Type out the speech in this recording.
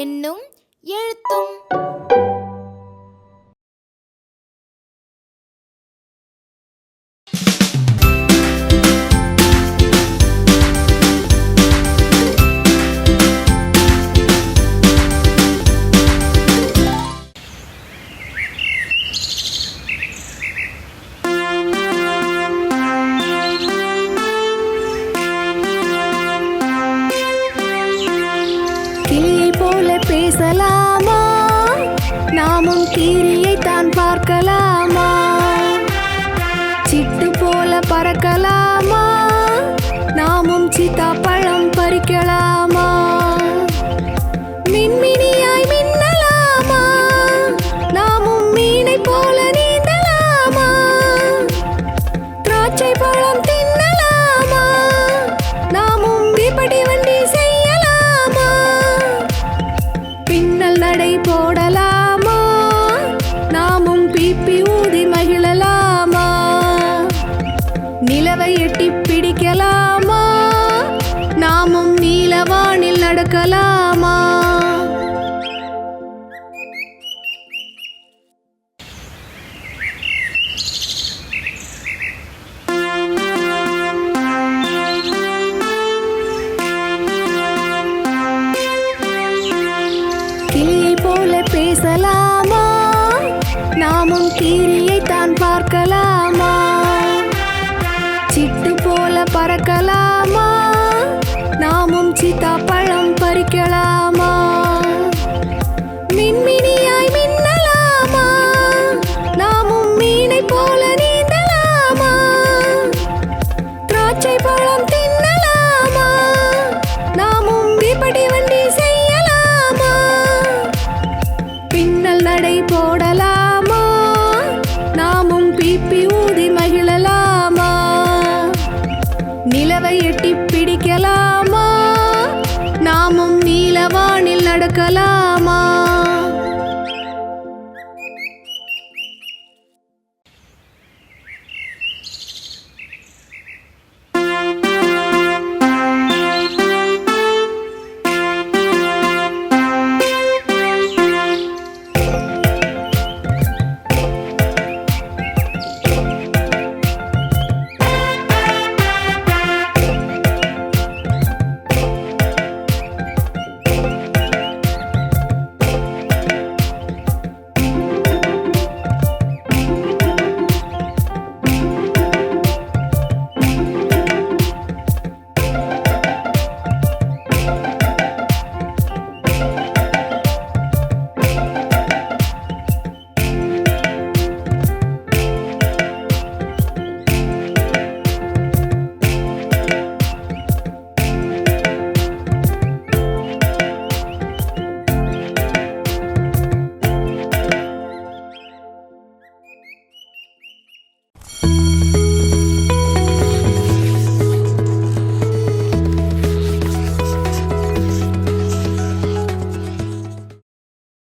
எண்ணும் எழுத்தும் பேசலாமா? நாமும் கீரியை தான் பார்க்கலாமா? சிட்டு போல பறக்கலாமா? நாமும் சீத்தாப்பழம் பறிக்கலாமா? மின்மினியாய் மின்னலாமா? நாமும் மீனை போல நீந்தலாமா? திராட்சை பழம் தின்னலாமா? நாமும் இப்படி வண்டி செய்யலாமா? பின்னல் நடை போடலாமா? நாமும் பீப்பி ஊதி மகிழலாமா? நிலவை எட்டி பிடிக்கலாமா? நாமும் நீலவானில் நடக்கலாமா? கிளியை போல பேசலாமா? நாமும் கீரியை தான் பார்க்கலாமா? சிட்டு போல பறக்கலாம்.